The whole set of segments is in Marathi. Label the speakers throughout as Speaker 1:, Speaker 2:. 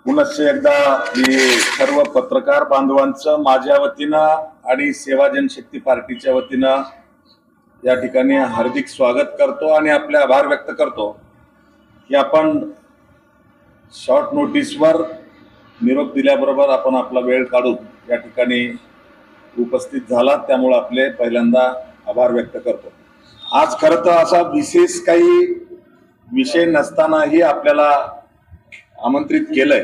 Speaker 1: पुनश्च एकदा मी सर्व पत्रकार बांधवांचं माझ्या वतीनं आणि सेवा जनशक्ती पार्टीच्या वतीनं या ठिकाणी हार्दिक स्वागत करतो आणि आपले आभार व्यक्त करतो की आपण शॉर्ट नोटीसवर निरोप दिल्याबरोबर आपण आपला वेळ काढून या ठिकाणी उपस्थित झाला, त्यामुळे आपले पहिल्यांदा आभार व्यक्त करतो। आज खरं तर असा विशेष काही विषय नसतानाही आपल्याला आमंत्रित केलंय।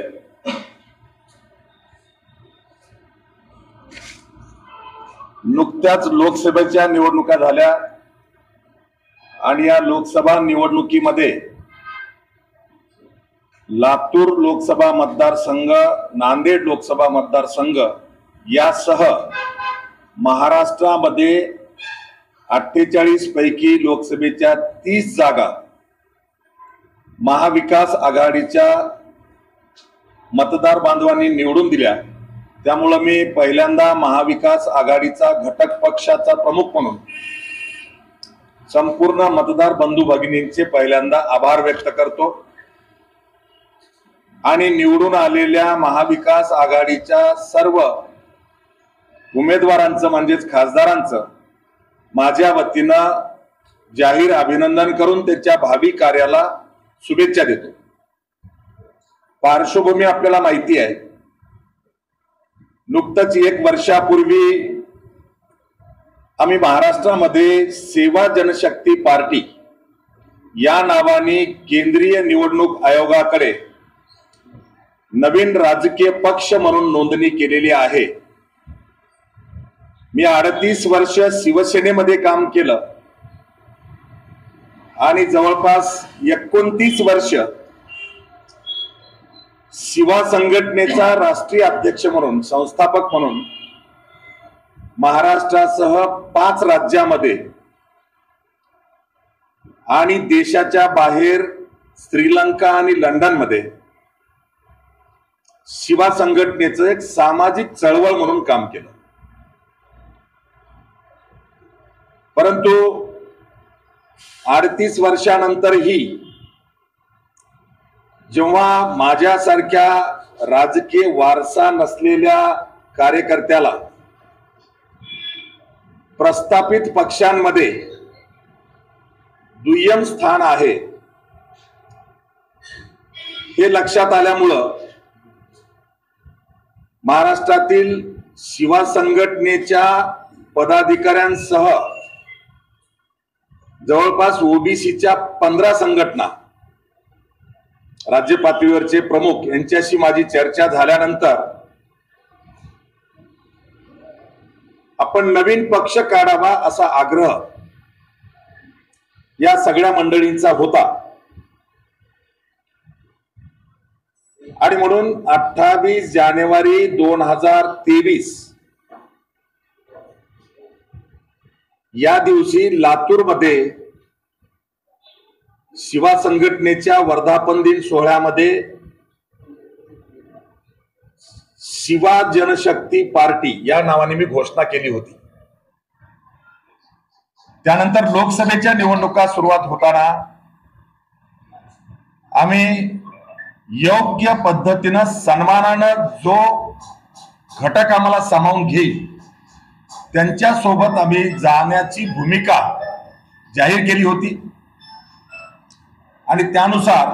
Speaker 1: नुकत्याच लोकसभेच्या निवडणुका झाल्या आणि या लोकसभा निवडणुकीमध्ये लातूर लोकसभा मतदारसंघ, नांदेड लोकसभा मतदारसंघ यासह महाराष्ट्रामध्ये 48 पैकी लोकसभेच्या 30 जागा महाविकास आघाडीच्या मतदार बांधवांनी निवडून दिल्या। त्यामुळे मी पहिल्यांदा महाविकास आघाडीचा घटक पक्षाचा प्रमुख म्हणून संपूर्ण मतदार बंधू भगिनींचे पहिल्यांदा आभार व्यक्त करतो आणि निवडून आलेल्या महाविकास आघाडीच्या सर्व उमेदवारांचं म्हणजेच खासदारांचं माझ्या वतीनं जाहीर अभिनंदन करून त्यांच्या भावी कार्याला शुभेच्छा देतो। पार्श्वभूमी आपल्याला माहिती आहे, नुकतंच 1 वर्षापूर्वी आम्ही महाराष्ट्रामध्ये सेवा जनशक्ती पार्टी या नावाने केंद्रीय निवडणूक आयोगाकडे नवीन राजकीय पक्ष म्हणून नोंदणी केलेली आहे। मी 38 वर्ष शिवसेनेमध्ये काम केलं आणि जवळपास 29 वर्ष शिवा संघटनेचा राष्ट्रीय अध्यक्ष म्हणून, संस्थापक म्हणून महाराष्ट्रासह 5 राज्यामध्ये आणि देशाच्या बाहेर श्रीलंका आणि लंडनमध्ये शिवा संघटनेचं एक सामाजिक चळवळ म्हणून काम केलं। परंतु 38 वर्षानंतरही जेव्हा माझ्यासारख्या राजकीय वारसा नसलेल्या कार्यकर्त्याला प्रस्थापित पक्षांमध्ये दुय्यम स्थान आहे हे लक्षात आल्यामुळं महाराष्ट्रातील शिवा संघटनेच्या पदाधिकाऱ्यांसह जवळपास ओबीसीच्या 15 संघटना, राज्य पातळीवरचे प्रमुख यांच्याशी माझी चर्चा झाल्यानंतर आपण नवीन पक्ष काढावा असा आग्रह या सगळ्या मंडळींचा होता आणि म्हणून 28 जानेवारी 2023 या दिवशी लातूरमध्ये शिवा संघटनेच्या वर्धापन दिन सोहळ्यामध्ये शिवा जनशक्ती पार्टी या नावाने मी घोषणा केली होती। त्यानंतर लोकसभेच्या निवडणुका सुरुवात होताना आम्ही योग्य पद्धतीनं सन्मानानं जो घटक आम्हाला सामावून घेईल त्यांच्या सोबत आम्ही जाण्याची भूमिका जाहीर केली होती आणि त्यानुसार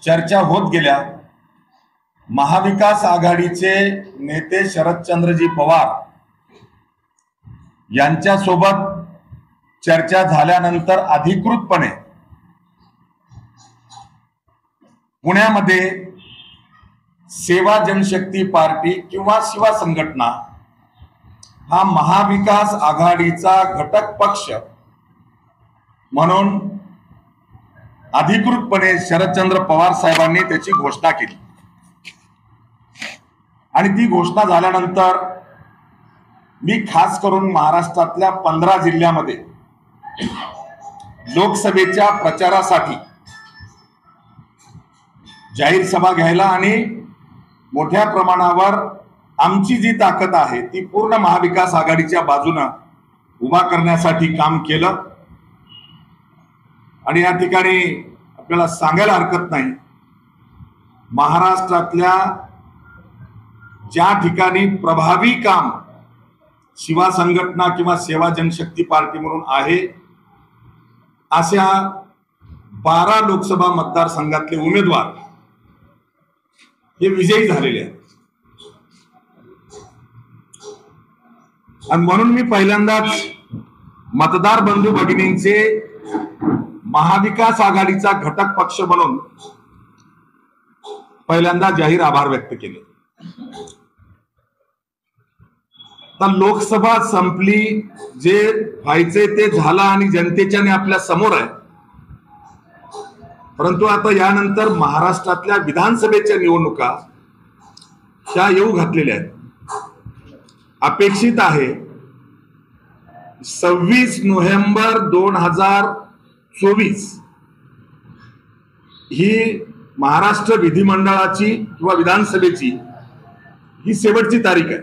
Speaker 1: चर्चा होत गेल्या। महाविकास आघाडीचे नेते शरदचंद्रजी पवार यांच्या सोबत चर्चा झाल्यानंतर अधिकृतपणे पुण्यामध्ये सेवा जनशक्ती पार्टी किंवा शिवा संघटना हा महाविकास आघाडीचा घटक पक्ष म्हणून अधिकृतपणे शरदचंद्र पवार साहेबांनी त्याची घोषणा केली आणि ती घोषणा झाल्यानंतर मी खास करून महाराष्ट्रातल्या 15 जिल्ह्यामध्ये लोकसभेच्या प्रचारासाठी जाहीर सभा घ्यायला आणि मोठ्या प्रमाणावर आमची जी ताकद आहे ती पूर्ण महाविकास आघाडीच्या बाजूने उभा करण्यासाठी काम केलं आणि या ठिकाणी आपल्याला सांगायला हरकत नाही महाराष्ट्रातल्या ज्या ठिकाणी प्रभावी काम शिवा संघटना किंवा सेवा जनशक्ती पार्टी म्हणून आहे अशा 12 लोकसभा मतदारसंघातले उमेदवार हे विजयी झालेले आहेत. आणि म्हणून मी पहिल्यांदाच मतदार बंधू भगिनींचे महाविकास आघाडीचा घटक पक्ष म्हणून पहिल्यांदा जाहीर आभार व्यक्त केले. तर लोकसभा संपली, जे व्हायचे ते झालं आणि जनतेच्या आपल्या समोर आहे. परंतु आता यानंतर महाराष्ट्रातल्या विधानसभेच्या निवडणुका त्या येऊ घातलेल्या आहेत. अपेक्षित आहे 26 नोव्हेंबर 2024 ही महाराष्ट्र विधिमंडळाची किंवा विधानसभेची ही शेवटची तारीख आहे.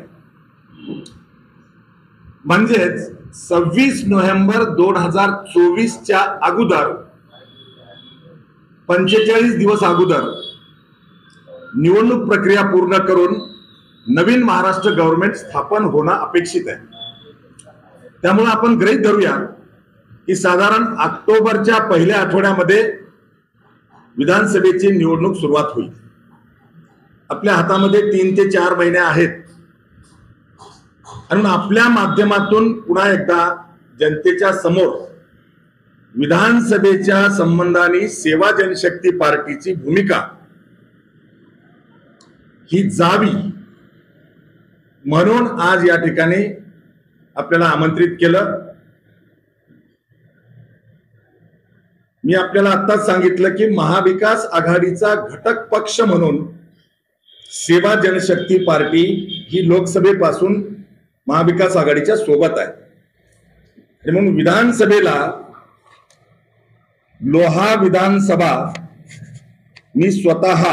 Speaker 1: म्हणजेच 26 नोव्हेंबर 2024च्या अगोदर 45 दिवस अगोदर निवडणूक प्रक्रिया पूर्ण करून नवीन महाराष्ट्र गव्हर्नमेंट स्थापन होणं अपेक्षित आहे. त्यामुळे आपण गृहीत धरूया की साधारण ऑक्टोबरच्या पहिल्या आठवड्यामध्ये विधानसभेची निवडणूक सुरुवात होईल. आपल्या हातामध्ये 3 ते 4 महिने आहेत. आणि आपल्या माध्यमातून पुन्हा एकदा जनतेच्या समोर विधानसभेच्या संबंधाने सेवा जनशक्ती पार्टीची भूमिका ही जावी म्हणून आज या ठिकाणी आपल्याला आमंत्रित केलं. मी आपल्याला आत्ताच सांगितलं की महाविकास आघाडीचा घटक पक्ष म्हणून सेवा जनशक्ती पार्टी ही लोकसभेपासून महाविकास आघाडीच्या सोबत आहे. म्हणून विधानसभेला लोहा विधानसभा मी स्वतः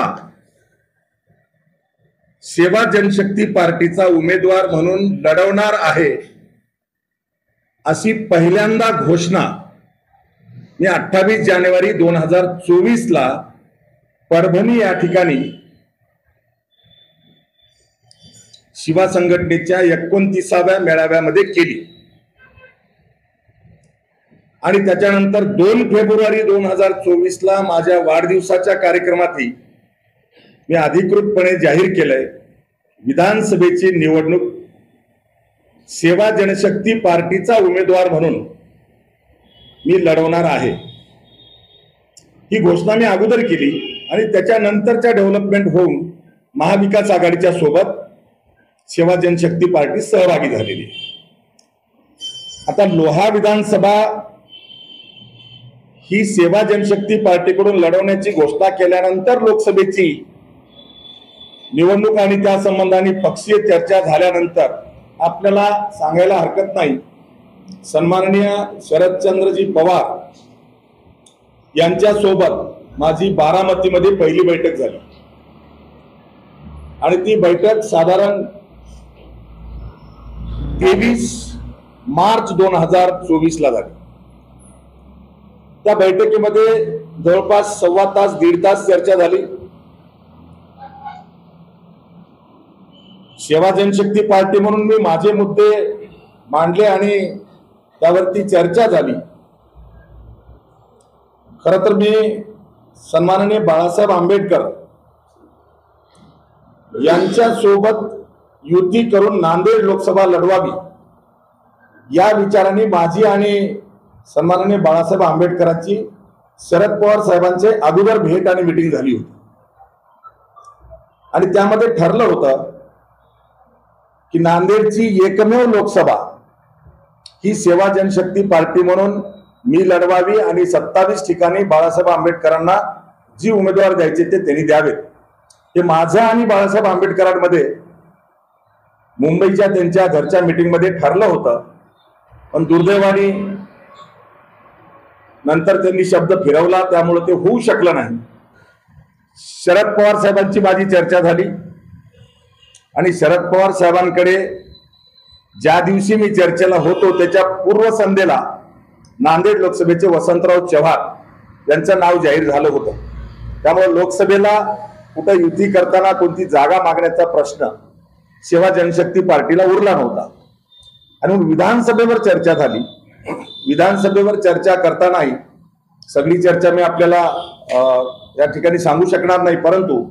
Speaker 1: सेवा जनशक्ती पार्टीचा उमेदवार म्हणून लढवणार आहे अशी पहिल्यांदा घोषणा मी 28 जानेवारी 2024 ला परभणी या ठिकाणी शिवा संघटनेच्या 29व्या मेळाव्यामध्ये केली. आणि त्याच्यानंतर 2 फेब्रुवारी 2024 ला माझ्या वाढदिवसाच्या कार्यक्रमातही मी अधिकृतपणे जाहीर केलंय विधानसभेची निवडणूक सेवा जनशक्ती पार्टीचा उमेदवार म्हणून मी लढवणार आहे. ही घोषणा मी अगोदर केली आणि त्याच्यानंतरच्या डेव्हलपमेंट होऊन महाविकास आघाडीच्या सोबत सेवा जनशक्ती पार्टी सहभागी झालेली. आता लोहा विधानसभा ही सेवा जनशक्ती पार्टीकडून लढवण्याची घोषणा केल्यानंतर लोकसभेची निवडणूक आणि त्या संबंधाने पक्षीय चर्चा झाल्यानंतर आपल्याला सांगायला हरकत नाही, सन्माननीय शरदचंद्रजी पवार यांच्या सोबत माझी बारामतीमध्ये पहिली बैठक झाली. आणि ती बैठक साधारण 23 मार्च 2024 ला झाली. त्या बैठकीमध्ये जवळपास 1.25 तास 1.5 तास चर्चा झाली. सेवा जनशक्ती पार्टी म्हणून मी माझे मुद्दे मांडले आणि त्यावरती चर्चा झाली. खरं तर मी सन्माननीय बाळासाहेब आंबेडकर यांच्या सोबत युती करून नांदेड लोकसभा लढवावी या विचाराने माझी आणि सन्माननीय बाळासाहेब आंबेडकरांची शरद पवार साहेबांचे अगोदर भेट आणि मीटिंग झाली होती. आणि त्यामध्ये ठरलं होतं की नांदेडची एकमेव लोकसभा ही सेवा जनशक्ती पार्टी म्हणून मी लढवावी आणि 27 ठिकाणी बाळासाहेब आंबेडकरांना जी उमेदवार द्यायचे ते त्यांनी द्यावेत. हे माझं आणि बाळासाहेब आंबेडकरांमध्ये मुंबईच्या त्यांच्या घरच्या मीटिंग मध्ये ठरलं होतं. पण दुर्दैवाने नंतर त्यांनी शब्द फिरवला, त्यामुळे ते होऊ शकलं नाही. शरद पवार साहेबांची माझी चर्चा झाली आणि शरद पवार साहेबांकडे ज्या दिवशी मी चर्चेला होतो त्याच्या पूर्वसंध्येला नांदेड लोकसभेचे वसंतराव चव्हाण यांचं नाव जाहीर झालं होतं. त्यामुळे लोकसभेला कुठं युती करताना कोणती जागा मागण्याचा प्रश्न सेवा जनशक्ती पार्टीला उरला नव्हता. आणि मग विधानसभेवर चर्चा झाली. विधानसभेवर चर्चा करतानाही सगळी चर्चा मी आपल्याला या ठिकाणी सांगू शकणार नाही, परंतु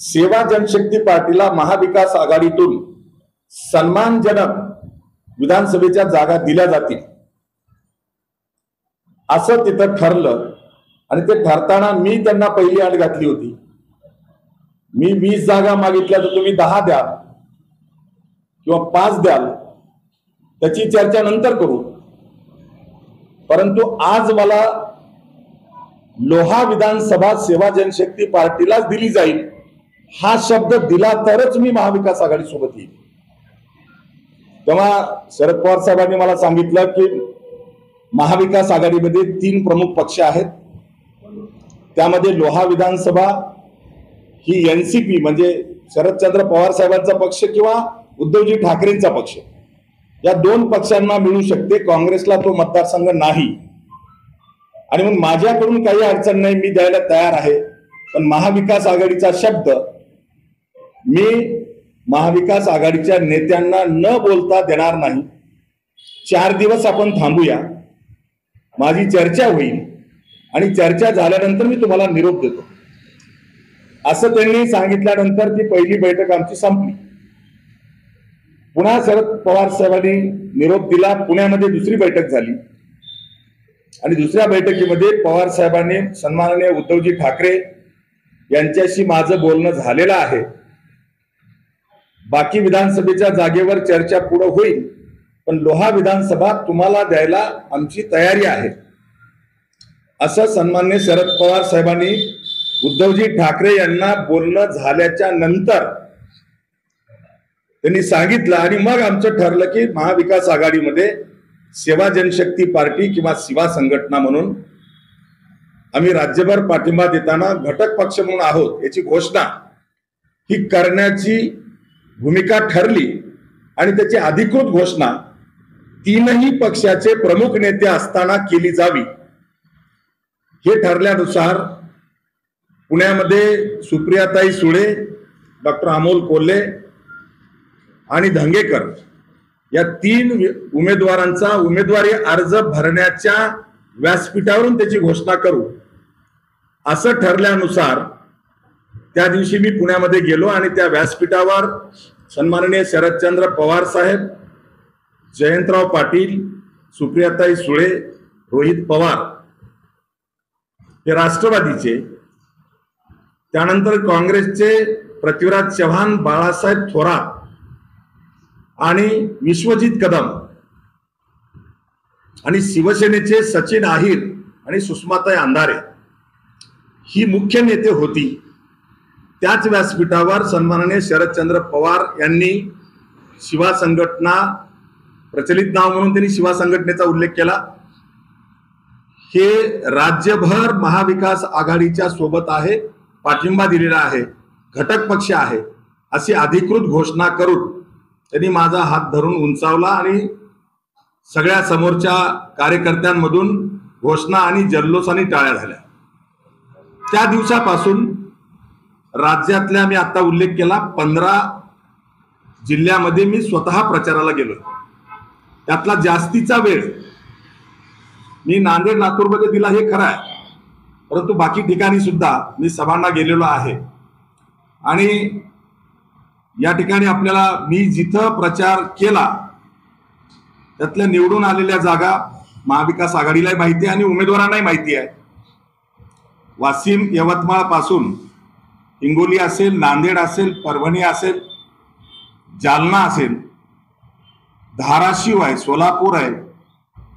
Speaker 1: सेवा जनशक्ती पार्टीला महाविकास आघाडीतून सन्मानजनक विधानसभेच्या जागा दिल्या जातील असं तिथं ठरलं. आणि ते ठरताना मी त्यांना पहिली अट घातली होती, मी 20 जागा मागितल्या तर तुम्ही 10 द्याल किंवा 5 द्याल, त्याची चर्चा नंतर करू. परंतु आज मला लोहा विधानसभा सेवा जनशक्ती पार्टीलाच दिली जाईल हा शब्द दिला तरच मी महाविकास आघाडी सोबत येईल. तेव्हा शरद पवार साहेबांनी मला सांगितलं की महाविकास आघाडीमध्ये 3 प्रमुख पक्ष आहेत. त्यामध्ये लोहा विधानसभा ही एनसीपी म्हणजे शरदचंद्र पवार साहेबांचा पक्ष किंवा उद्धवजी ठाकरेंचा पक्ष, या 2 पक्षांना मिळू शकते. काँग्रेसला तो मतदारसंघ नाही. आणि मग माझ्याकडून काही अडचण नाही, मी द्यायला तयार आहे. पण महाविकास आघाडीचा शब्द मी महाविकास आघाडीच्या नेत्यांना न बोलता देणार नाही. 4 दिवस आपण थांबूया, माझी चर्चा होईल आणि चर्चा झाल्यानंतर मी तुम्हाला निरोप देतो असं त्यांनी सांगितल्यानंतर ती पहिली बैठक आमची संपली. पुन्हा शरद पवार साहेबांनी निरोप दिला. पुण्यामध्ये दुसरी बैठक झाली आणि दुसऱ्या बैठकीमध्ये पवार साहेबांनी सन्माननीय उद्धवजी ठाकरे यांच्याशी माझं बोलणं झालेलं आहे, बाकी विधानसभेच्या जागेवर चर्चा पुढे होईल, पण लोहा विधानसभा तुम्हाला द्यायला आमची तयारी आहे असं सन्माननीय शरद पवार साहेबांनी उद्धवजी ठाकरे यांना बोलणं झाल्याच्या नंतर त्यांनी सांगितलं. आणि मग आमचं ठरलं की महाविकास आघाडीमध्ये सेवा जनशक्ती पार्टी किंवा शिवा संघटना म्हणून आम्ही राज्यभर पाठिंबा देताना घटक पक्ष म्हणून आहोत याची घोषणा ही करण्याची भूमिका ठरली. आणि त्याची अधिकृत घोषणा 3ही पक्षाचे प्रमुख नेते असताना केली जावी. हे ठरल्यानुसार पुण्यामध्ये सुप्रियाताई सुळे, डॉक्टर अमोल कोल्हे आणि धंगेकर या 3 उमेदवारांचा उमेदवारी अर्ज भरण्याच्या व्यासपीठावरून त्याची घोषणा करू असं ठरल्यानुसार त्या दिवशी मी पुण्यामध्ये गेलो आणि त्या व्यासपीठावर सन्माननीय शरदचंद्र पवार साहेब, जयंतराव पाटील, सुप्रियाताई सुळे, रोहित पवार हे राष्ट्रवादीचे, त्यानंतर काँग्रेसचे पृथ्वीराज चव्हाण, बाळासाहेब थोरात आणि विश्वजित कदम आणि शिवसेनेचे सचिन आहिर आणि सुषमाताई अंधारे ही मुख्य नेते होती. त्याच व्यासपीठावर सन्माननीय शरदचंद्र पवार यांनी शिवा संघटना, प्रचलित नाव म्हणून त्यांनी शिवा संघटनेचा उल्लेख केला, हे राज्यभर महाविकास आघाडीच्या सोबत आहे, पाठिंबा दिलेला आहे, घटक पक्ष आहे अशी अधिकृत घोषणा करून त्यांनी माझा हात धरून उंचावला आणि सगळ्या समोरच्या कार्यकर्त्यांमधून घोषणा आणि जल्लोषाने टाळ्या झाल्या. त्या दिवसापासून राज्यातल्या मी आता उल्लेख केला 15 जिल्ह्यामध्ये मी स्वतः प्रचाराला गेलो. त्यातला जास्तीचा वेळ मी नांदेड, लातूरमध्ये दिला हे खरं आहे, परंतु बाकी ठिकाणी सुद्धा मी सभांना गेलेलो आहे. आणि या ठिकाणी आपल्याला मी जिथं प्रचार केला त्यातल्या निवडून आलेल्या जागा महाविकास आघाडीलाही माहिती आहे आणि उमेदवारांनाही माहिती आहे. वाशिम, यवतमाळ पासून हिंगोली असेल, नांदेड असेल, परभणी असेल, जालना असेल, धाराशिव आहे, सोलापूर आहे,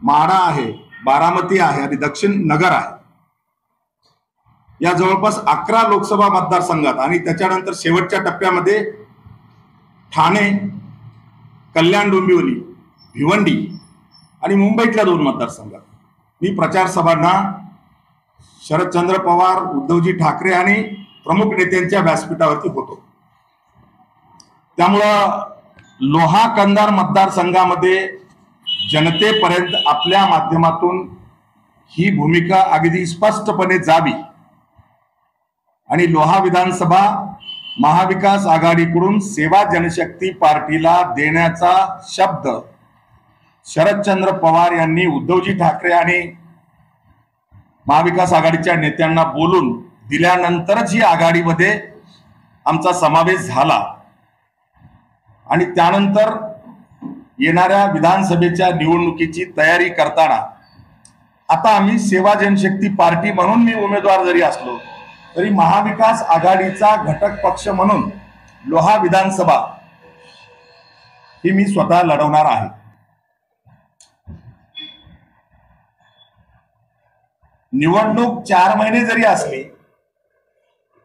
Speaker 1: माढा आहे, बारामती आहे आणि दक्षिण नगर आहे. या जवळपास 11 लोकसभा मतदारसंघात आणि त्याच्यानंतर शेवटच्या टप्प्यामध्ये ठाणे, कल्याण डोंबिवली, भिवंडी आणि मुंबईतल्या 2 मतदारसंघात मी प्रचार सभांना शरदचंद्र पवार, उद्धवजी ठाकरे आणि प्रमुख नेत्यांच्या व्यासपीठावरती होतो. त्यामुळं लोहा कंधार मतदारसंघामध्ये जनतेपर्यंत आपल्या माध्यमातून ही भूमिका अगदी स्पष्टपणे जावी आणि लोहा विधानसभा महाविकास आघाडीकडून सेवा जनशक्ती पार्टीला देण्याचा शब्द शरदचंद्र पवार यांनी उद्धवजी ठाकरे आणि महाविकास आघाडीच्या नेत्यांना बोलून दिल्यानंतरच ही आघाडीमध्ये आमचा समावेश झाला आणि त्यानंतर येणाऱ्या विधानसभेच्या निवडणुकीची तयारी करताना आता आम्ही सेवा जनशक्ती पार्टी म्हणून मी उमेदवार जरी असलो तरी महाविकास आघाडीचा घटक पक्ष म्हणून लोहा विधानसभा ही मी स्वतः लढवणार आहे। निवडणूक 4 महिने जरी असली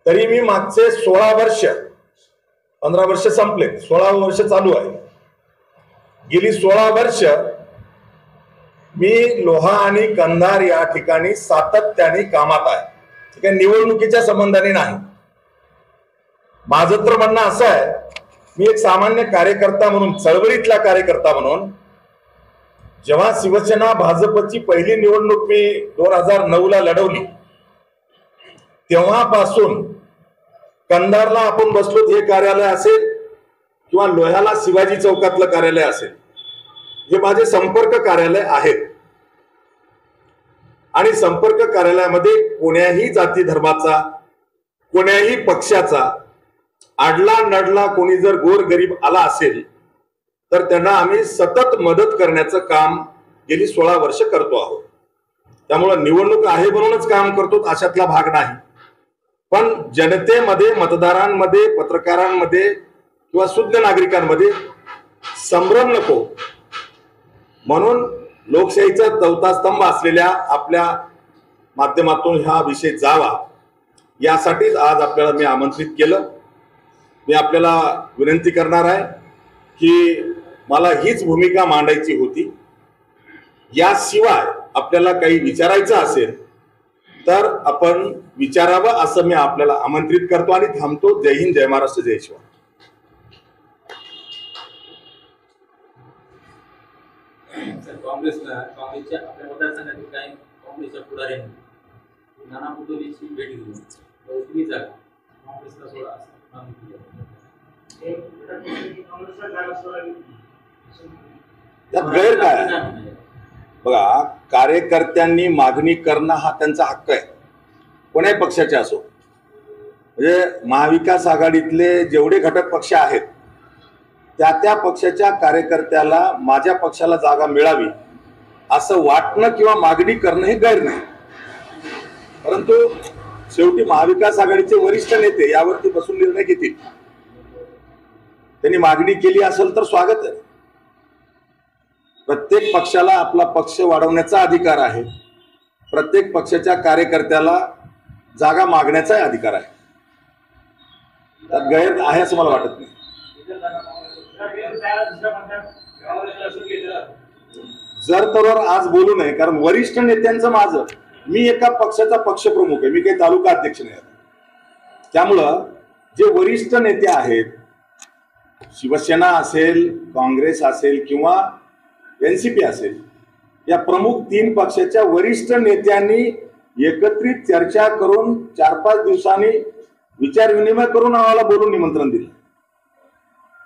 Speaker 1: तरी मी मागचे 16 वर्ष 15 वर्ष संपले, 16 वर्ष चालू आहे। गेली 16 वर्ष मी लोहा आणि कंधार या ठिकाणी सातत्याने कामात आहे, ठीक आहे, निवडणुकीच्या संबंधाने नाही। माझं तर म्हणणं असं आहे, मी एक सामान्य कार्यकर्ता म्हणून, चळवळीतला कार्यकर्ता म्हणून, जेव्हा शिवसेना भाजपची पहिली निवडणूक मी 2009 ला लढवली तेव्हापासून कंधारला आपण बसलो हे कार्यालय असेल किंवा लोह्याला शिवाजी चौकातलं कार्यालय असेल, हे माझे संपर्क कार्यालय आहेत आणि संपर्क कार्यालयामध्ये कोण्याही जाती धर्माचा, कोण्याही पक्षाचा आडला नडला कोणी जर गोरगरीब आला असेल तर त्यांना आम्ही सतत मदत करण्याचं काम गेली 16 वर्ष करतो आहोत। त्यामुळे निवडणूक आहे म्हणूनच काम करतो अशातला भाग नाही, पण जनतेमध्ये, मतदारांमध्ये, पत्रकारांमध्ये किंवा शुद्ध नागरिकांमध्ये संभ्रम नको म्हणून लोकशाहीचा चौथा स्तंभ असलेल्या आपल्या माध्यमातून हा विषय जावा यासाठीच आज आपल्याला मी आमंत्रित केलं। मी आपल्याला विनंती करणार आहे की मला हीच भूमिका मांडायची होती। याशिवाय आपल्याला काही विचारायचं असेल तर आपण विचारावं असं मी आपल्याला आमंत्रित करतो आणि थांबतो। जय हिंद, जय महाराष्ट्र, जय शिवराय।
Speaker 2: काँग्रेसच्या आपल्या मतदारसंघातील काही काँग्रेसच्या पुढाऱ्यांनी नाना पटोलेची भेट घेऊन तुम्ही जा काँग्रेसला सोडा असं मागणी
Speaker 1: त्यात गैर काय? बघा, कार्यकर्त्यांनी मागणी करणं हा त्यांचा हक्क आहे, कोण्याही पक्षाचे असो। म्हणजे महाविकास आघाडीतले जेवढे घटक पक्ष आहेत त्या पक्षाच्या कार्यकर्त्याला माझ्या पक्षाला जागा मिळावी असं वाटणं किंवा मागणी करणं हे गैर नाही, परंतु शेवटी महाविकास आघाडीचे वरिष्ठ नेते यावरती बसून निर्णय घेतील। त्यांनी मागणी केली असेल तर स्वागत आहे। प्रत्येक पक्षाला आपला पक्ष वाढवण्याचा अधिकार आहे, प्रत्येक पक्षाच्या कार्यकर्त्याला जागा मागण्याचा अधिकार आहे, त्यात गैर आहे असं मला वाटत नाही। जर तर आज बोलू नये, कारण वरिष्ठ नेत्यांचं माझं, मी एका पक्षाचा पक्षप्रमुख आहे, मी काही तालुका अध्यक्ष नाही। त्यामुळं जे वरिष्ठ नेते आहेत, शिवसेना असेल, काँग्रेस असेल किंवा एनसीपी असेल, या प्रमुख 3 पक्षाच्या वरिष्ठ नेत्यांनी एकत्रित चर्चा करून 4-5 दिवसांनी विचार विनिमय करून आम्हाला बोलून निमंत्रण दिलं।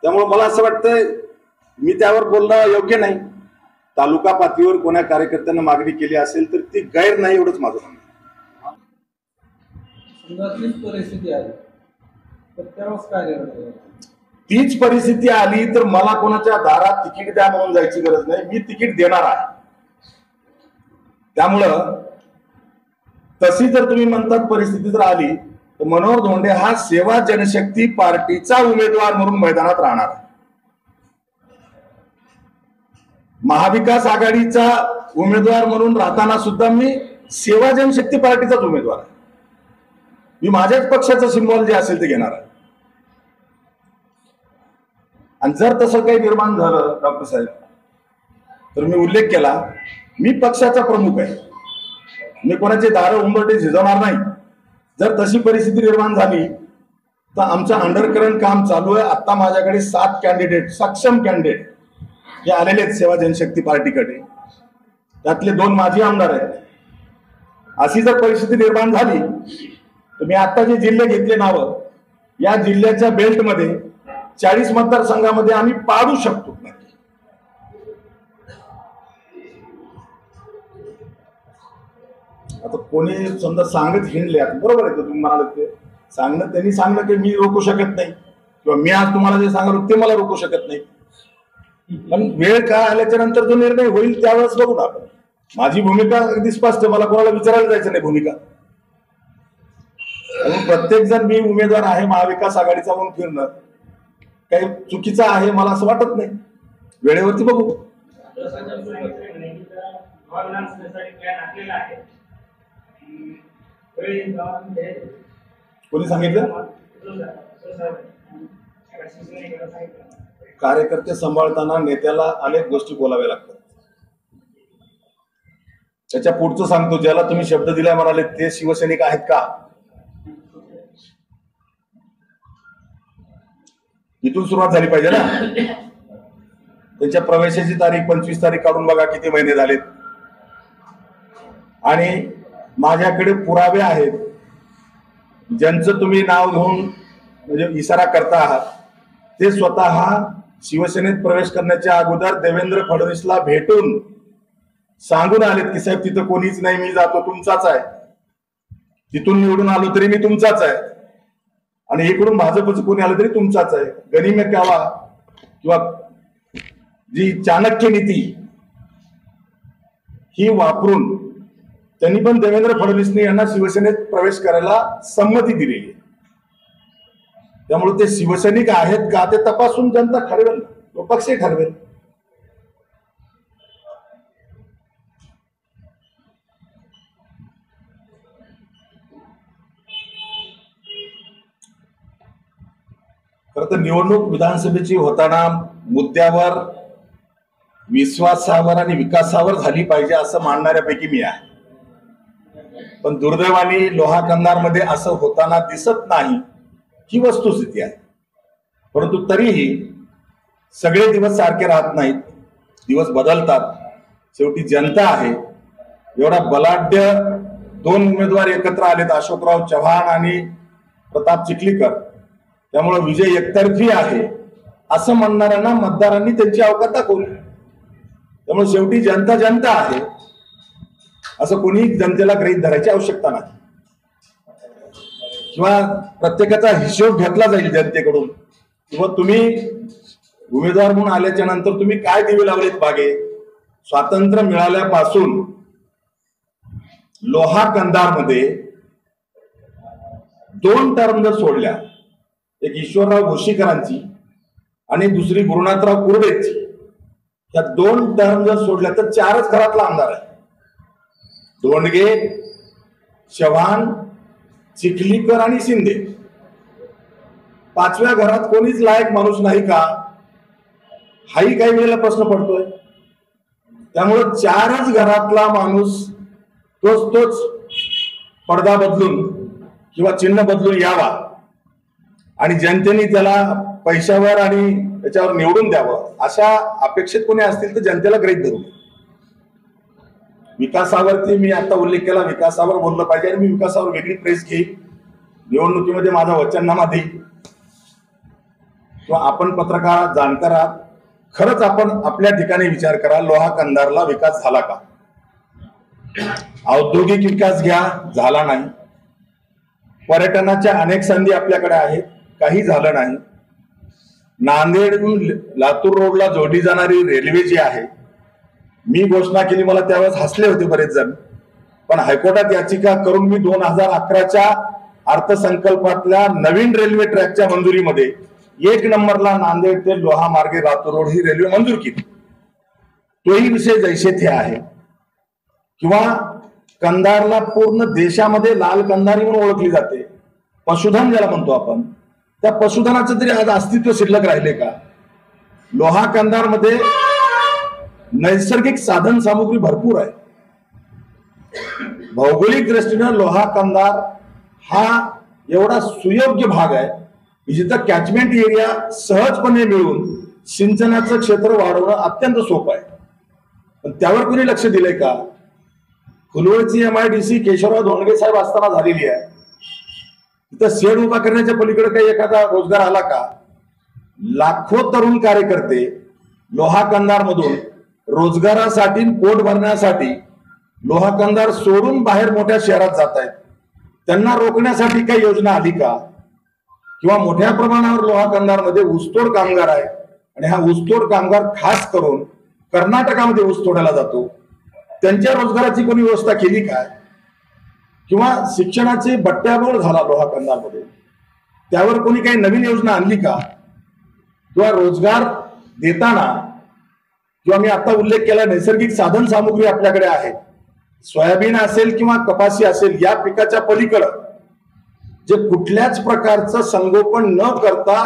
Speaker 1: त्यामुळे मला असं वाटतंय मी त्यावर बोलणं योग्य नाही। तालुका पातळीवर कोणा कार्यकर्त्यांना मागणी केली असेल तर ती गैर नाही, एवढंच माझं म्हणणं आहे।
Speaker 3: परिस्थिती आली तर त्यावेळेस काय करणार?
Speaker 1: तीच परिस्थिती आली तर मला कोणाच्या दारात तिकीट द्या म्हणून जायची गरज नाही, मी तिकीट देणार आहे। त्यामुळं तशी जर तुम्ही म्हणतात परिस्थिती जर आली तर मनोहर धोंडे हा सेवा जनशक्ती पार्टीचा उमेदवार म्हणून मैदानात राहणार आहे। महाविकास आघाडीचा उमेदवार म्हणून राहताना सुद्धा मी सेवा जनशक्ती पार्टीचाच उमेदवार आहे। मी माझ्याच पक्षाचं सिम्बॉल जे असेल ते घेणार आहे। आणि जर तसं काही निर्माण झालं डॉक्टर साहेब तर मी उल्लेख केला, मी पक्षाचा प्रमुख आहे, मी कोणाचे दारं उंबरठे झिजवणार नाही। जर तशी परिस्थिती निर्माण झाली तर आमचं अंडरकरंट काम चालू आहे। आता माझ्याकडे 7 कॅन्डिडेट, सक्षम कॅन्डिडेट हे आलेले आहेत सेवा जनशक्ती पार्टीकडे, त्यातले 2 माजी आमदार आहेत। अशी जर परिस्थिती निर्माण झाली तुम्ही आता जे जिल्हे घेतले नावं, या जिल्ह्याच्या बेल्टमध्ये 40 मतदारसंघामध्ये आम्ही पाडू शकतो. आता कोणी समजा सांगत हिंडले, बरोबर आहे, तुम्ही म्हणाल ते सांगणं, त्यांनी सांगलं की मी रोखू शकत नाही किंवा मी आज तुम्हाला जे सांगलो ते मला रोखू शकत नाही. पण वेळ काळ आल्याच्या नंतर जो निर्णय होईल त्यावेळेस बघू ना आपण. माझी भूमिका अगदी स्पष्ट, मला कोणाला विचारायला जायचं नाही भूमिका. प्रत्येक जण मी उमेदवार आहे महाविकास आघाडीचा म्हणून फिरणं काही चुकीचं आहे मला असं वाटत नाही. वेळेवरती बघू. कोणी सांगितलं? कार्यकर्ते सांभाळताना नेत्याला अनेक गोष्टी बोलाव्या लागतात. त्याच्या पुढचं सांगतो, ज्याला तुम्ही शब्द दिलाय म्हणाले ते शिवसैनिक आहेत का? इथून सुरुवात झाली पाहिजे ना. त्यांच्या प्रवेशाची तारीख 25 तारीख काढून बघा किती महिने झालेत. आणि माझ्याकडे पुरावे आहेत, ज्यांचं तुम्ही नाव घेऊन म्हणजे इशारा करता आहात, ते स्वतः शिवसेनेत प्रवेश करण्याच्या अगोदर देवेंद्र फडणवीसला भेटून सांगून आलेत की साहेब तिथं कोणीच नाही, मी जातो, तुमचाच आहे. तिथून निवडून आलो तरी मी तुमचाच आहे, आणि इकडून भाजपचं कोणी आलं तरी तुमचाच आहे. गनिमे कावा किंवा जी चाणक्य नीती ही वापरून त्यांनी पण देवेंद्र फडणवीसनी यांना शिवसेनेत प्रवेश करायला संमती दिलेली आहे. त्यामुळे ते शिवसैनिक आहेत का ते तपासून जनता ठरवेल, तो पक्ष ठरवेल. खरं तर निवडणूक विधानसभेची होताना मुद्द्यावर, विश्वासावर आणि विकासावर झाली पाहिजे असं मानणाऱ्यापैकी मी आहे. पण दुर्दैवाने लोहा कंधारमध्ये असं होताना दिसत नाही ही वस्तुस्थिती आहे. परंतु तरीही सगळे दिवस सारखे राहत नाहीत, दिवस बदलतात. शेवटी जनता आहे. एवढा बलाढ्य 2 उमेदवार एकत्र आलेत, अशोकराव चव्हाण आणि प्रताप चिखलीकर. त्यामुळे विजय एकतर्फी आहे असं म्हणणाऱ्यांना मतदारांनी त्यांची अवकात दाखवली. त्यामुळे शेवटी जनता जनता आहे, असं कोणी जनतेला गृहीत धरायची आवश्यकता नाही. किंवा प्रत्येकाचा हिशोब घेतला जाईल जनतेकडून, किंवा तुम्ही उमेदवार म्हणून आल्याच्या नंतर तुम्ही काय दिवे लावलेत मागे. स्वातंत्र्य मिळाल्यापासून लोहा कंधारमध्ये 2 टर्म जर सोडल्या, एक ईश्वरराव घोशीकरांची आणि दुसरी गुरुनाथराव कुर्डेची, या 2 टर्म जर सोडल्या तर 4च घरातला आमदार आहे. दोंडगे, चव्हाण, चिखलीकर आणि शिंदे. 5व्या घरात कोणीच लायक माणूस नाही का, हाही काही वेळेला प्रश्न पडतोय. त्यामुळे 4च घरातला माणूस तोच पडदा बदलून किंवा चिन्ह बदलून यावा आणि जनतेने त्याला पैशावर आणि त्याच्यावर निवडून द्यावं, अशा अपेक्षित कोणी असतील तर जनतेला गृहीत धरू. विकासावरती मी आता उल्लेख केला, विकासावर बोललं पाहिजे आणि मी विकासावर वेगळी प्रेस घेईन. निवडणुकीमध्ये माझा वचननामा देईल. किंवा आपण पत्रकार जाणकार आहात, खरंच आपण आपल्या ठिकाणी विचार करा, लोहा कंधारला विकास झाला का? औद्योगिक विकास घ्या, झाला नाही. पर्यटनाच्या अनेक संधी आपल्याकडे आहेत, काही झालं नाही. नांदेडहून लातूर रोडला जोडली जाणारी रेल्वे जी आहे, मी घोषणा केली, मला त्यावेळेस हसले होते बरेच जण, पण हायकोर्टात याचिका करून मी 2011च्या अर्थसंकल्पातल्या नवीन रेल्वे ट्रॅकच्या मंजुरीमध्ये 1 नंबरला नांदेड ते लोहा मार्गे लातूर रोड ही रेल्वे मंजूर केली. तोही विषय जैसे थे आहे. किंवा कंधारला पूर्ण देशामध्ये लाल कंधारी म्हणून ओळखली जाते, पशुधन ज्याला म्हणतो आपण, त्या पशुधनाचं तरी आज अस्तित्व शिल्लक राहिले का? लोहा कंधारमध्ये नैसर्गिक साधन सामुग्री भरपूर आहे. भौगोलिक दृष्टीने लोहा कंधार हा एवढा सुयोग्य भाग आहे की जिथं कॅचमेंट एरिया सहजपणे मिळून सिंचनाचं क्षेत्र वाढवणं अत्यंत सोपं आहे. पण त्यावर कोणी लक्ष दिलंय का? फुलवळची MIDC केशवराव धोंडगे साहेब असताना झालेली आहे. तिथं शेड उभा करण्याच्या पलीकडे काही एखादा रोजगार आला का? लाखो तरुण कार्यकर्ते लोहा कंधार मधून रोजगारासाठी, पोट भरण्यासाठी लोहा कंधार सोडून बाहेर मोठ्या शहरात जात आहेत. त्यांना रोखण्यासाठी काही योजना आली का? किंवा मोठ्या प्रमाणावर लोहा कंधार मध्ये ऊसतोड कामगार आहे आणि हा ऊसतोड कामगार खास करून कर्नाटकामध्ये ऊस तोडायला जातो, त्यांच्या रोजगाराची कोणी व्यवस्था केली काय? किंवा शिक्षणाची बट्ट्याबोळ झाला लोहा कंधार मध्ये, त्यावर कोणी काही नवीन योजना आणली का? किंवा रोजगार देताना, किंवा मी आता उल्लेख केला नैसर्गिक साधन सामुग्री आपल्याकडे आहे, सोयाबीन असेल किंवा कपाशी असेल, या पिकाच्या पलीकडं जे कुठल्याच प्रकारचं संगोपन न करता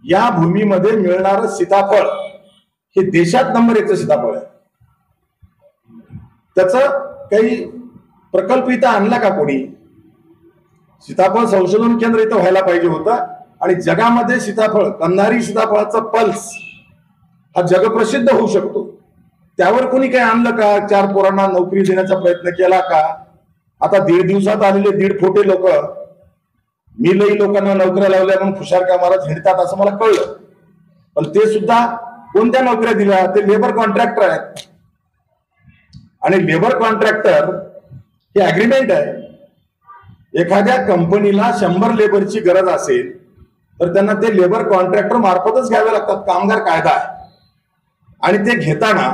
Speaker 1: या भूमीमध्ये मिळणारं सीताफळ हे देशात नंबर 1चं सीताफळ आहे. त्याचं काही प्रकल्प इथं आणला का कोणी? सीताफळ संशोधन केंद्र इथं व्हायला पाहिजे होतं आणि जगामध्ये सीताफळ, कंधारी सीताफळाचा पल्स हा जगप्रसिद्ध होऊ शकतो. त्यावर कोणी काही आणलं का? 4 पोरांना नोकरी देण्याचा प्रयत्न केला का? आता 1.5 दिवसात आलेले 1.5 खोटे लोक मी लई लोकांना नोकऱ्या लावल्या म्हणून फुशार कामाला झेडतात असं मला कळलं, पण ते सुद्धा कोणत्या नोकऱ्या दिल्या? ते लेबर कॉन्ट्रॅक्टर आहेत. आणि लेबर कॉन्ट्रॅक्टर हे अग्रीमेंट आहे. एखाद्या कंपनीला 100 लेबरची गरज असेल तर त्यांना ते लेबर कॉन्ट्रॅक्टर मार्फतच घ्यावे लागतात. कामगार कायदा आहे. आणि ते घेताना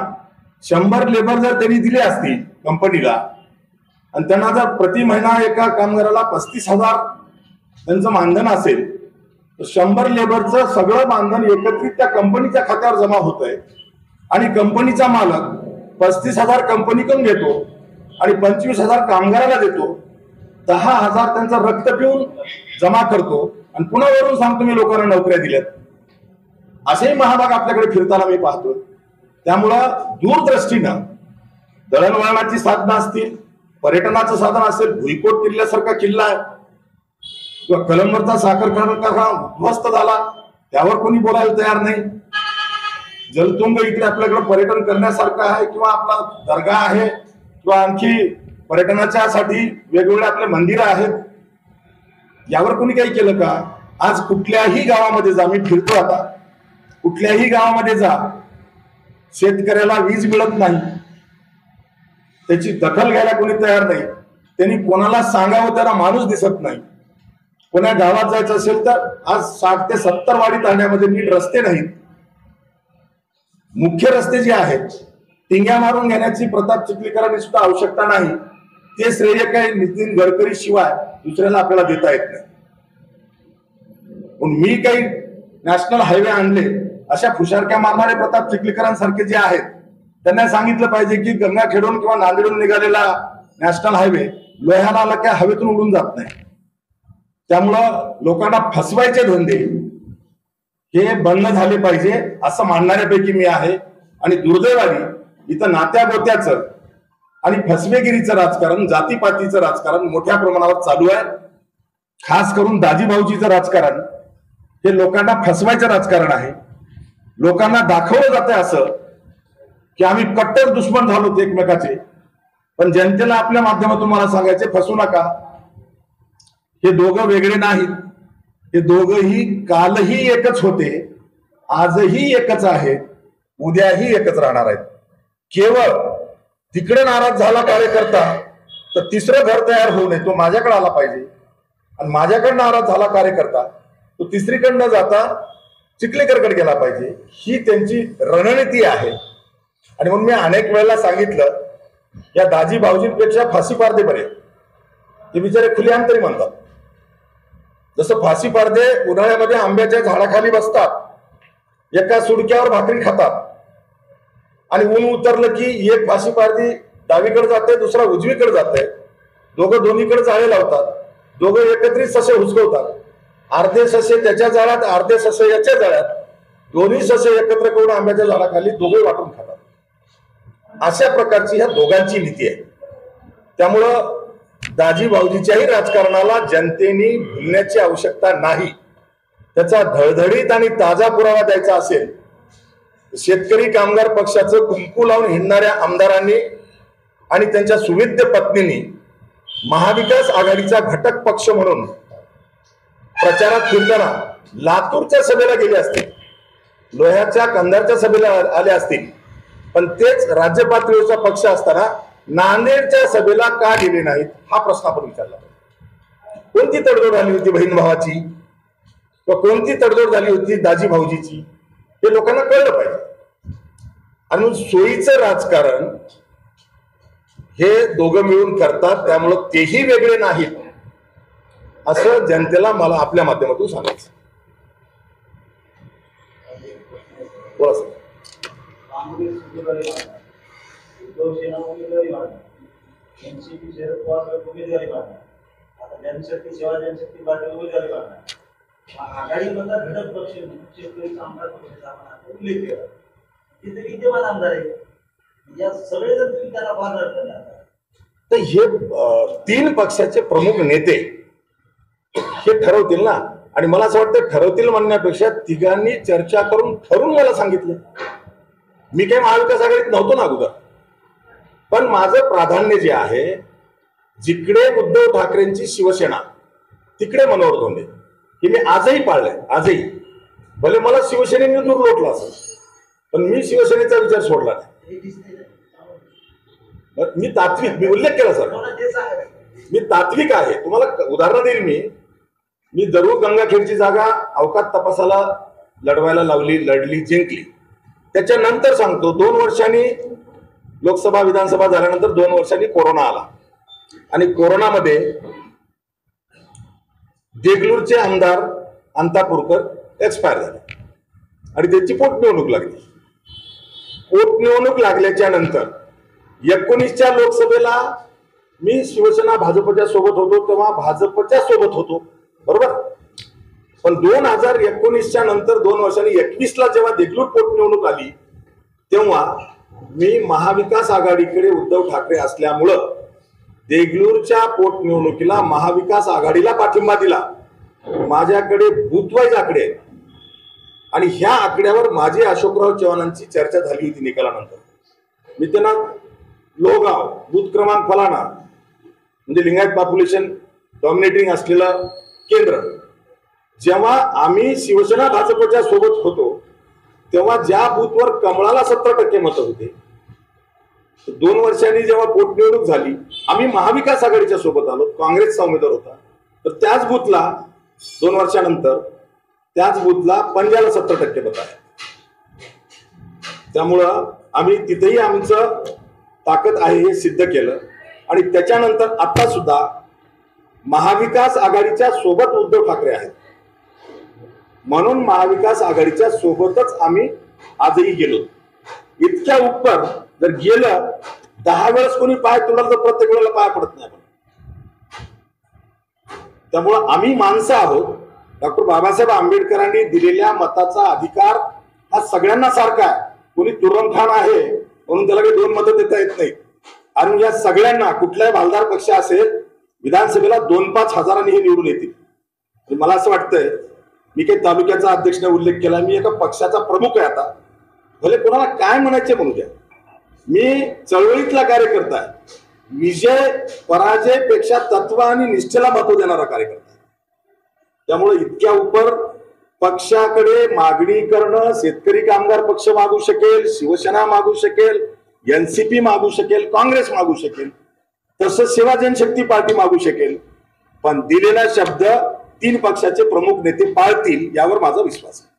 Speaker 1: 100 लेबर जर त्यांनी दिले असतील कंपनीला आणि त्यांना जर प्रति महिना एका कामगाराला 35,000 त्यांचं मानधन असेल तर 100 लेबरचं सगळं मानधन एकत्रित त्या कंपनीच्या खात्यावर जमा होत आहे आणि कंपनीचा मालक 35,000 कंपनीकडून घेतो आणि 25,000 कामगाराला देतो. 10,000 त्यांचा रक्त पिऊन जमा करतो आणि पुन्हा वरून सांगतो मी लोकांना नोकऱ्या दिल्यात. असेही महाभाग आपल्याकडे फिरताना मी पाहतोय. त्यामुळं दूरदृष्टीनं दळणवळणाची साधनं असतील, पर्यटनाचं साधन असेल, भुईकोट किल्ल्यासारखा किल्ला आहे किंवा कलंबरचा साखर कारखाना उद्ध्वस्त झाला, त्यावर कोणी बोलायला तयार नाही. जलतुंग इकडे आपल्याकडे पर्यटन करण्यासारखं आहे किंवा आपला दर्गा आहे किंवा आणखी पर्यटनाच्यासाठी वेगवेगळे आपले मंदिरं आहेत, यावर कोणी काही केलं का? आज कुठल्याही गावामध्ये जा, मी फिरतो आता, कुठल्याही गावामध्ये जा, शेतकऱ्याला वीज मिळत नाही, त्याची दखल घ्यायला कोणी तयार नाही. त्यांनी कोणाला सांगावं त्याला माणूस दिसत नाही. कोणा गावात जायचं असेल तर आज 60 ते 70 वाडी तांड्यामध्ये नीट रस्ते नाहीत. मुख्य रस्ते जे आहेत टिंग्या मारून घेण्याची प्रताप चिखलीकरांनी सुद्धा आवश्यकता नाही. ते श्रेय काही नितीन गडकरी शिवाय दुसऱ्याला आपल्याला देता येत नाही. पण मी काही नॅशनल हायवे आणले, अशा फुशारक्या मारणारे प्रताप चिखलीकरांसारखे जे आहेत त्यांना सांगितलं पाहिजे की गंगाखेडून किंवा नांदेडून निघालेला नॅशनल हायवे लोह्याला आला की हवेतून उडून जात नाही. त्यामुळं लोकांना फसवायचे धंदे हे बंद झाले पाहिजे असं मानणाऱ्यापैकी मी आहे. आणि दुर्दैवाने इथं नात्यागोत्याचं आणि फसवेगिरीचं राजकारण, जातीपातीचं राजकारण मोठ्या प्रमाणावर चालू आहे. खास करून दाजीभाऊजीचं राजकारण हे लोकांना फसवायचं राजकारण आहे. लोकांना दाखवलं जाते असं की आम्ही कट्टर दुश्मन झालो एकमेकाचे, पण जनतेला आपल्या माध्यमातून मला सांगायचे फसू नका. हे दोघं वेगळे नाहीत. हे दोघंही कालही एकच होते, आजही एकच आहेत, उद्याही एकच राहणार आहेत. केवळ तिकडे नाराज झाला कार्यकर्ता तर तिसरं घर तयार होऊ नये, तो माझ्याकडे आला पाहिजे. आणि माझ्याकडे नाराज झाला कार्यकर्ता तो तिसरीकडे न जाता चिखलीकरकडे गेला पाहिजे. ही त्यांची रणनीती आहे. आणि म्हणून मी अनेक वेळेला सांगितलं, या दाजी भाऊजींपेक्षा फाशी पारदे बरे. ते बिचारे खुलेआम तरी म्हणतात. जसं फाशी पारदे उन्हाळ्यामध्ये आंब्याच्या झाडाखाली बसतात, एका सुडक्यावर भाकरी खातात आणि ऊन उतरलं की एक फाशी पारदी डावीकडे जाते, दुसरा उजवीकडे जाते, दोघं दोन्हीकडे जाळे लावतात, दोघं एकत्रित ससे हुसकवतात. अर्धे ससे त्याच्या जाळ्यात, अर्धे ससे याच्या जाळ्यात, दोन्ही ससे एकत्र करून आंब्याच्या झाडाखाली दोघे वाटून खातात. अशा प्रकारची ह्या दोघांची नीती आहे. त्यामुळं दाजी भाऊजीच्याही राजकारणाला जनतेने भुलण्याची आवश्यकता नाही. त्याचा धडधडीत आणि ताजा पुरावा द्यायचा असेल, शेतकरी कामगार पक्षाचं कुंकू लावून हिंडणाऱ्या आमदारांनी आणि त्यांच्या सुविद्य पत्नींनी महाविकास आघाडीचा घटक पक्ष म्हणून
Speaker 4: प्रचारात फिरताना लातूरच्या सभेला गेले असतील, लोह्याच्या कंधारच्या सभेला आले असतील, पण तेच राज्य पातळीवरचा पक्ष असताना नांदेडच्या सभेला का गेले नाहीत हा प्रश्न आपण विचारला पाहिजे. कोणती तडजोड झाली होती बहीण भावाची, व कोणती तडजोड झाली होती दाजी भाऊजीची, हे लोकांना कळलं पाहिजे. आणि सोयीचं राजकारण हे दोघं मिळून करतात, त्यामुळं तेही वेगळे नाहीत असं जनतेला मला आपल्या माध्यमातून सांगायचं. बोला सर.
Speaker 5: काँग्रेस उमेदवारी मागणार, शिवसेना उमेदवारी मागणार, एनसीपी शरद पवार उमेदवारी मागणार, आता जनशक्ती सेवा जनशक्ती पार्टी उमेदवारी मागणार. आघाडीमधला घटक पक्ष शेतकरी कामगार पक्षाचा आपण आता उल्लेख केला, ते तरी विद्यमान आमदार आहे. या सगळे जर तुम्ही त्याला बाजार करणार
Speaker 4: तर हे तीन पक्षाचे प्रमुख नेते हे ठरवतील ना. आणि मला असं वाटतं ठरवतील म्हणण्यापेक्षा तिघांनी चर्चा करून ठरून मला सांगितलं. मी काही महाविकास आघाडीत नव्हतो ना अगोदर, पण माझं प्राधान्य जे आहे, जिकडे उद्धव ठाकरेंची शिवसेना तिकडे मनोहर धोंडे, हे मी आजही पाळलंय. आजही भले मला शिवसेनेने दूर लोटला असेल, पण मी शिवसेनेचा विचार सोडला नाही.
Speaker 5: हे दिसतंय ना.
Speaker 4: मी तात्विक, मी उल्लेख केला सर,
Speaker 5: कोणाला ते सांगा.
Speaker 4: मी तात्विक आहे. तुम्हाला उदाहरण देईल. मी जरूर गंगाखेडची जागा अवकात तपासाला लढवायला लावली, लढली, जिंकली. त्याच्यानंतर सांगतो, 2 वर्षांनी लोकसभा विधानसभा झाल्यानंतर 2 वर्षांनी कोरोना आला आणि कोरोनामध्ये देगलूरचे आमदार अंतापूरकर एक्सपायर झाले आणि त्यांची पोटनिवडणूक लागली. पोटनिवडणूक लागल्याच्या नंतर 19च्या लोकसभेला मी शिवसेना भाजपच्या सोबत होतो, तेव्हा भाजपच्या सोबत होतो, बरोबर. पण 2019च्या नंतर 2 वर्षांनी 21ला जेव्हा देगलूर पोटनिवडणूक आली, तेव्हा मी महाविकास आघाडीकडे उद्धव ठाकरे असल्यामुळं देगलूरच्या पोटनिवडणुकीला महाविकास आघाडीला पाठिंबा दिला. माझ्याकडे बूथवाईज आकडे आहेत आणि ह्या आकड्यावर माझी अशोकराव चव्हाणांची चर्चा झाली होती निकालानंतर. मी त्यांना लोहगाव बूथ क्रमांक फलाना, म्हणजे लिंगायत पॉप्युलेशन डॉमिनेटिंग असलेलं केंद्र, जेव्हा आम्ही शिवसेना भाजपच्या सोबत होतो तेव्हा ज्या बूथवर कमळाला 70% मतं होते, 2 वर्षांनी जेव्हा पोटनिवडणूक झाली आम्ही महाविकास आघाडीच्या सोबत आलो, काँग्रेसचा उमेदवार होता, तर त्याच बूथला 2 वर्षानंतर त्याच बूथला पंजाला 70% मतं आहे. त्यामुळं आम्ही तिथेही आमचं ताकद आहे हे सिद्ध केलं. आणि त्याच्यानंतर आता सुद्धा महाविकास आघाडीच्या सोबत उद्धव ठाकरे आहेत, म्हणून महाविकास आघाडीच्या सोबतच आम्ही आजही गेलो. इतक्या उपर जर गेलं 10 वेळेस कोणी पाय तोडला तर प्रत्येक वेळेला पाय पडत नाही. त्यामुळं आम्ही माणसं आहोत. डॉक्टर बाबासाहेब आंबेडकरांनी दिलेल्या मताचा अधिकार हा सगळ्यांना सारखा आहे. कोणी तुरंठाण आहे म्हणून त्याला काही 2 मतं देता येत नाहीत. आणि या सगळ्यांना कुठलाही भालदार पक्ष असेल विधानसभेला 2-5 हजारांनी हे निवडून येतील. मला असं वाटतंय, मी काही तालुक्याचा अध्यक्षाने उल्लेख केला, मी एका पक्षाचा प्रमुख आहे. आता भले कोणाला काय म्हणायचे म्हणू द्या, मी चळवळीतला कार्यकर्ता आहे. विजय पराजयपेक्षा तत्व आणि निष्ठेला महत्व देणारा कार्यकर्ता आहे. त्यामुळे इतक्या उपर पक्षाकडे मागणी करणं, शेतकरी कामगार पक्ष मागू शकेल, शिवसेना मागू शकेल, एनसीपी मागू शकेल, काँग्रेस मागू शकेल, तसंच सेवा जनशक्ती पार्टी मागू शकेल, पण दिलेला शब्द 3 पक्षाचे प्रमुख नेते पाळतील यावर माझा विश्वास आहे.